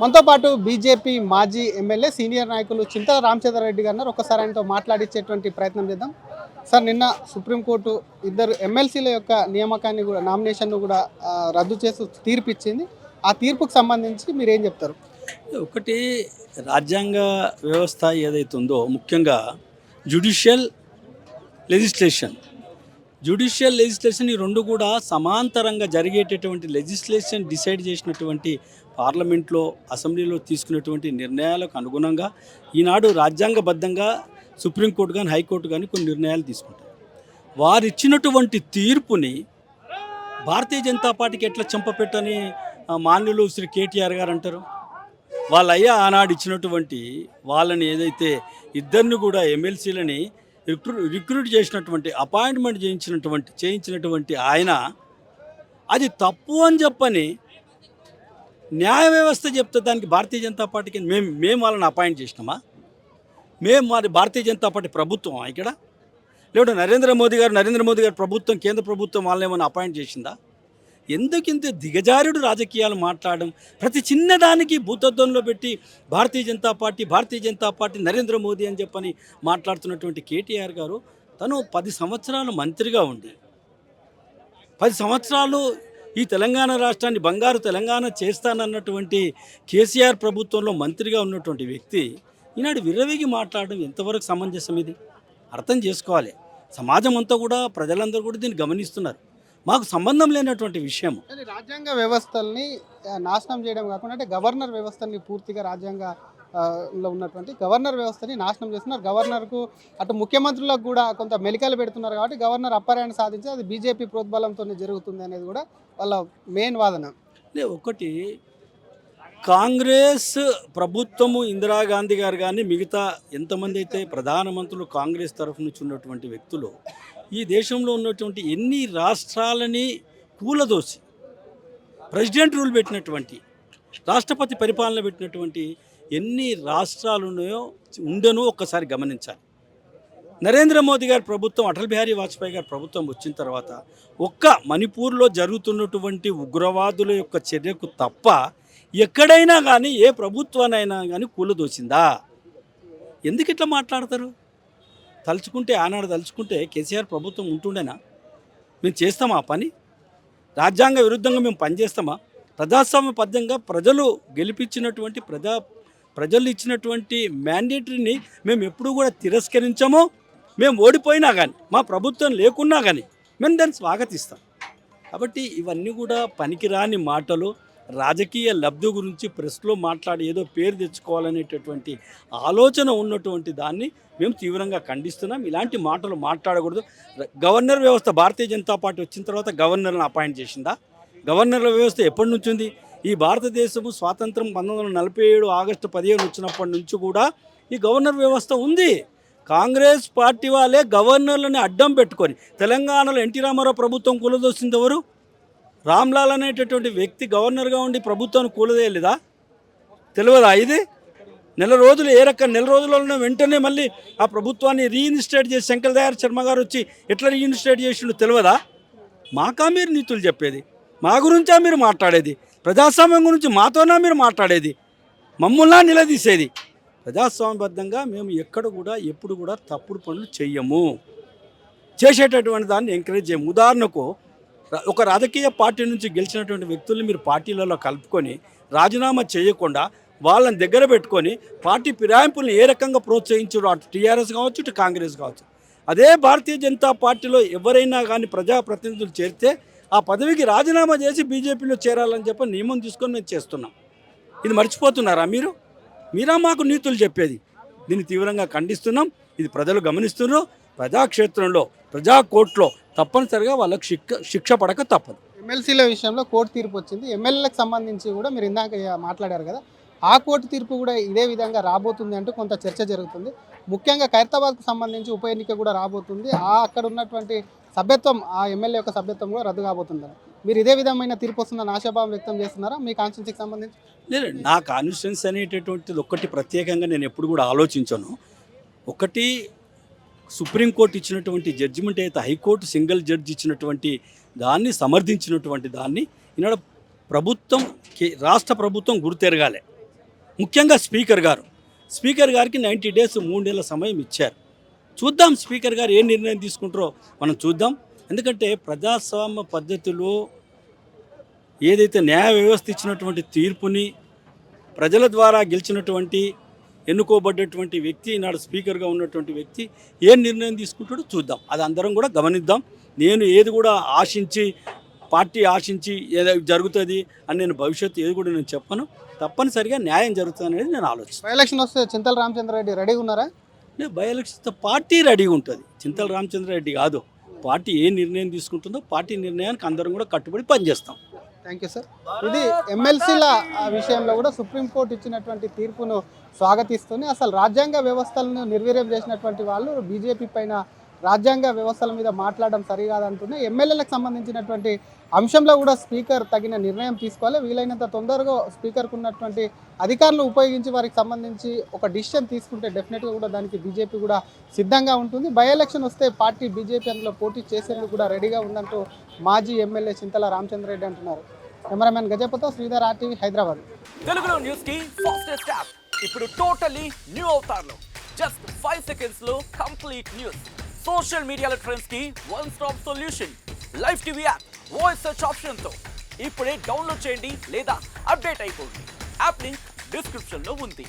మనతో పాటు బీజేపీ మాజీ ఎమ్మెల్యే సీనియర్ నాయకులు చింతల రామచంద్రారెడ్డి గారు ఒకసారి ఆయనతో మాట్లాడించేటువంటి ప్రయత్నం చేద్దాం. సార్, నిన్న సుప్రీంకోర్టు ఇద్దరు ఎమ్మెల్సీల యొక్క నియామకాన్ని కూడా నామినేషన్ను కూడా రద్దు చేసి తీర్పు ఇచ్చింది. ఆ తీర్పుకు సంబంధించి మీరు ఏం చెప్తారు? ఒకటి, రాజ్యాంగ వ్యవస్థ ఏదైతే ఉందో ముఖ్యంగా జ్యుడిషియల్ లెజిస్లేషన్ ఈ రెండు కూడా సమాంతరంగా జరిగేటటువంటి లెజిస్లేషన్ డిసైడ్ చేసినటువంటి పార్లమెంట్లో అసెంబ్లీలో తీసుకున్నటువంటి నిర్ణయాలకు అనుగుణంగా ఈనాడు రాజ్యాంగబద్ధంగా సుప్రీంకోర్టు కానీ హైకోర్టు కానీ కొన్ని నిర్ణయాలు తీసుకుంటారు. వారు ఇచ్చినటువంటి తీర్పుని భారతీయ జనతా పార్టీకి ఎట్లా చెంపపెట్టని మాన్యులు శ్రీ కేటీఆర్ గారు అంటారు. వాళ్ళయ్యా ఆనాడు ఇచ్చినటువంటి వాళ్ళని ఏదైతే ఇద్దరిని కూడా ఎమ్మెల్సీలని రిక్రూట్ చేసినటువంటి అపాయింట్మెంట్ చేయించినటువంటి ఆయన అది తప్పు అని చెప్పని న్యాయ వ్యవస్థ చెప్తే దానికి భారతీయ జనతా పార్టీకి మేము వాళ్ళని అపాయింట్ చేసినామా? మేము మరి భారతీయ జనతా పార్టీ ప్రభుత్వం ఇక్కడ లేకపోతే నరేంద్ర మోదీ గారు ప్రభుత్వం, కేంద్ర ప్రభుత్వం వాళ్ళని ఏమైనా అపాయింట్ చేసిందా? ఎందుకింత దిగజారుడు రాజకీయాలు మాట్లాడడం, ప్రతి చిన్నదానికి భూతత్వంలో పెట్టి భారతీయ జనతా పార్టీ నరేంద్ర మోదీ అని చెప్పని మాట్లాడుతున్నటువంటి కేటీఆర్ గారు తను 10 సంవత్సరాలు మంత్రిగా ఉండి 10 సంవత్సరాలు ఈ తెలంగాణ రాష్ట్రాన్ని బంగారు తెలంగాణ చేస్తానన్నటువంటి కేసీఆర్ ప్రభుత్వంలో మంత్రిగా ఉన్నటువంటి వ్యక్తి ఈనాడు విర్రవీగి మాట్లాడడం ఎంతవరకు సమంజసం? ఇది అర్థం చేసుకోవాలి. సమాజం అంతా కూడా, ప్రజలందరూ కూడా దీన్ని గమనిస్తున్నారు. మాకు సంబంధం లేనటువంటి విషయం. రాజ్యాంగ వ్యవస్థల్ని నాశనం చేయడం కాకుండా అంటే గవర్నర్ వ్యవస్థని పూర్తిగా రాజ్యాంగంలో ఉన్నటువంటి గవర్నర్ వ్యవస్థని నాశనం చేస్తున్నారు. గవర్నర్కు అటు ముఖ్యమంత్రులకు కూడా కొంత మెలికలు పెడుతున్నారు. కాబట్టి గవర్నర్ అప్పరాన్ని సాధించి అది బీజేపీ ప్రోద్బలంతోనే జరుగుతుంది అనేది కూడా వాళ్ళ మెయిన్ వాదన. ఒకటి, కాంగ్రెస్ ప్రభుత్వము, ఇందిరాగాంధీ గారు కానీ మిగతా ఎంతమంది అయితే ప్రధానమంత్రులు కాంగ్రెస్ తరఫు నుంచి ఉన్నటువంటి వ్యక్తులు ఈ దేశంలో ఉన్నటువంటి ఎన్ని రాష్ట్రాలని కూలదోసి ప్రెసిడెంట్ రూల్ పెట్టినటువంటి, రాష్ట్రపతి పరిపాలన పెట్టినటువంటి ఎన్ని రాష్ట్రాలు ఉండనో ఒక్కసారి గమనించాలి. నరేంద్ర మోదీ గారి ప్రభుత్వం, అటల్ బిహారీ వాజ్పేయి గారి ప్రభుత్వం వచ్చిన తర్వాత ఒక్క మణిపూర్లో జరుగుతున్నటువంటి ఉగ్రవాదుల యొక్క చర్యకు తప్ప ఎక్కడైనా కానీ ఏ ప్రభుత్వానైనా కానీ కూలదోసిందా? ఎందుకు ఇట్లా మాట్లాడతారు? ఆనాడు తలుచుకుంటే కేసీఆర్ ప్రభుత్వం ఉంటుండేనా? మేము చేస్తామా ఆ పని? రాజ్యాంగ విరుద్ధంగా మేము పనిచేస్తామా? ప్రజాస్వామ్యబద్ధంగా ప్రజలు గెలిపించినటువంటి ప్రజలు ఇచ్చినటువంటి మ్యాండేటరీని మేము ఎప్పుడూ కూడా తిరస్కరించామో. మేము ఓడిపోయినా కానీ, మా ప్రభుత్వం లేకున్నా కానీ మేము దాన్ని స్వాగతిస్తాం. కాబట్టి ఇవన్నీ కూడా పనికిరాని మాటలు, రాజకీయ లబ్ధి గురించి ప్రెస్లో మాట్లాడి ఏదో పేరు తెచ్చుకోవాలనేటటువంటి ఆలోచన ఉన్నటువంటి దాన్ని మేము తీవ్రంగా ఖండిస్తున్నాం. ఇలాంటి మాటలు మాట్లాడకూడదు. గవర్నర్ వ్యవస్థ భారతీయ జనతా పార్టీ వచ్చిన తర్వాత గవర్నర్లను అపాయింట్ చేసిందా? గవర్నర్ల వ్యవస్థ ఎప్పటి నుంచి ఉంది? ఈ భారతదేశము స్వాతంత్రం 1947 ఆగస్టు 15 వచ్చినప్పటి నుంచి కూడా ఈ గవర్నర్ వ్యవస్థ ఉంది. కాంగ్రెస్ పార్టీ వాళ్ళే గవర్నర్లని అడ్డం పెట్టుకొని తెలంగాణలో ఎన్టీ రామారావు ప్రభుత్వం కూలదోసింది ఎవరు? రామ్లాల్ అనేటటువంటి వ్యక్తి గవర్నర్గా ఉండి ప్రభుత్వాన్ని కూలదేయలేదా? తెలియదా? ఇది నెల రోజులలో వెంటనే మళ్ళీ ఆ ప్రభుత్వాన్ని రీఇన్స్టేట్ చేసి శంకర్ దయాళ్ శర్మ గారు వచ్చి ఎట్లా రీఇన్స్టేట్ చేసిండు తెలియదా? మాకా మీరు నీతులు చెప్పేది? మా గురించా మీరు మాట్లాడేది? ప్రజాస్వామ్యం గురించి మాతోనా మీరు మాట్లాడేది? మమ్మల్ని నిలదీసేది? ప్రజాస్వామ్యబద్ధంగా మేము ఎక్కడ కూడా ఎప్పుడు కూడా తప్పుడు పనులు చెయ్యము, చేసేటటువంటి దాన్ని ఎంకరేజ్ చేయము. ఉదాహరణకు, ఒక రాజకీయ పార్టీ నుంచి గెలిచినటువంటి వ్యక్తుల్ని మీరు పార్టీలలో కలుపుకొని రాజీనామా చేయకుండా వాళ్ళని దగ్గర పెట్టుకొని పార్టీ ఫిరాయింపుల్ని ఏ రకంగా ప్రోత్సహించారో, అటు టీఆర్ఎస్ కావచ్చు, ఇటు కాంగ్రెస్ కావచ్చు. అదే భారతీయ జనతా పార్టీలో ఎవరైనా కానీ ప్రజాప్రతినిధులు చేరితే ఆ పదవికి రాజీనామా చేసి బీజేపీలో చేరాలని చెప్పి నియమం తీసుకొని మేము చేస్తున్నాం. ఇది మర్చిపోతున్నారా మీరా మాకు నీతులు చెప్పేది? దీన్ని తీవ్రంగా ఖండిస్తున్నాం. ఇది ప్రజలు గమనిస్తున్నారు. ప్రజాక్షేత్రంలో, ప్రజా కోర్టులో తప్పనిసరిగా వాళ్ళకు శిక్ష పడక తప్పదు. ఎమ్మెల్సీల విషయంలో కోర్టు తీర్పు వచ్చింది. ఎమ్మెల్యేలకు సంబంధించి కూడా మీరు ఇందాక మాట్లాడారు కదా, ఆ కోర్టు తీర్పు కూడా ఇదే విధంగా రాబోతుంది అంటూ కొంత చర్చ జరుగుతుంది. ముఖ్యంగా ఖైరతాబాద్కు సంబంధించి ఉప ఎన్నిక కూడా రాబోతుంది. అక్కడ ఉన్నటువంటి సభ్యత్వం, ఆ ఎమ్మెల్యే యొక్క సభ్యత్వం కూడా రద్దు కాబోతుంది. మీరు ఇదే విధమైన తీర్పు వస్తుందని ఆశాభావం వ్యక్తం చేస్తున్నారా మీ కాన్స్టిట్యూన్సీకి సంబంధించి? లేదు, నా కాన్స్టిట్యూన్సీ అనేటటువంటిది ఒక్కటి ప్రత్యేకంగా నేను ఎప్పుడు కూడా ఆలోచించాను. ఒకటి, సుప్రీంకోర్టు ఇచ్చినటువంటి జడ్జిమెంట్ అయితే హైకోర్టు సింగిల్ జడ్జి ఇచ్చినటువంటి దాన్ని సమర్థించినటువంటి దాన్ని ఈనాడు ప్రభుత్వం రాష్ట్ర ప్రభుత్వం గుర్తెరగాలి. ముఖ్యంగా స్పీకర్ గారికి 90 days 3 నెలల సమయం ఇచ్చారు. చూద్దాం స్పీకర్ గారు ఏ నిర్ణయం తీసుకుంటారో మనం చూద్దాం. ఎందుకంటే ప్రజాస్వామ్య పద్ధతిలో ఏదైతే న్యాయ వ్యవస్థ ఇచ్చినటువంటి తీర్పుని ప్రజల ద్వారా గెలిచినటువంటి ఎన్నుకోబడ్డటువంటి వ్యక్తి ఈనాడు స్పీకర్గా ఉన్నటువంటి వ్యక్తి ఏ నిర్ణయం తీసుకుంటాడో చూద్దాం. అది అందరం కూడా గమనిద్దాం. నేను ఏది కూడా పార్టీ ఆశించి ఏదో జరుగుతుంది అని నేను భవిష్యత్తు ఏది కూడా నేను చెప్పను. తప్పనిసరిగా న్యాయం జరుగుతుంది అనేది నేను ఆలోచిస్తాను. బై ఎలక్షన్ వస్తే చింతల రామచంద్రారెడ్డి రెడీగా ఉన్నారా? నేను బై ఎలక్షన్తో పార్టీ రెడీగా ఉంటుంది. చింతల రామచంద్రారెడ్డి కాదు, పార్టీ ఏ నిర్ణయం తీసుకుంటుందో పార్టీ నిర్ణయానికి అందరం కూడా కట్టుబడి పనిచేస్తాం. Thank you sir. ఇది ఎమ్మెల్సీల విషయంలో కూడా సుప్రీంకోర్టు ఇచ్చినటువంటి తీర్పును స్వాగతిస్తూనే అసలు రాజ్యాంగ వ్యవస్థలను నిర్వీర్యం చేసినటువంటి వాళ్ళు బీజేపీ పైన రాజ్యాంగ వ్యవస్థల మీద మాట్లాడడం సరికాదంటూనే ఎమ్మెల్యేలకు సంబంధించినటువంటి అంశంలో కూడా స్పీకర్ తగిన నిర్ణయం తీసుకోవాలి. వీలైనంత తొందరగా స్పీకర్కు ఉన్నటువంటి అధికారులు ఉపయోగించి వారికి సంబంధించి ఒక డిసిషన్ తీసుకుంటే డెఫినెట్గా కూడా దానికి బీజేపీ కూడా సిద్ధంగా ఉంటుంది. బై ఎలక్షన్ వస్తే పార్టీ బీజేపీ అందులో పోటీ చేసేందుకు కూడా రెడీగా ఉందంటూ మాజీ ఎమ్మెల్యే చింతల రామచంద్రారెడ్డి అంటున్నారు. కెమెరామెన్ గజపతో శ్రీధర్, RTV, హైదరాబాద్. తెలుగులో న్యూస్ కి ఫాస్టెస్ట్ యాప్ ఇప్పుడు టోటలీ న్యూ అవతార్లో జస్ట్ 5 seconds లో కంప్లీట్ న్యూస్. సోషల్ మీడియాలో ట్రెండ్స్ కి one stop solution. Live TV app voice search option తో ఇప్పుడే డౌన్లోడ్ చేయండి లేదా అప్డేట్ అయిపోండి. యాప్ లింక్ డిస్క్రిప్షన్ లో ఉంది.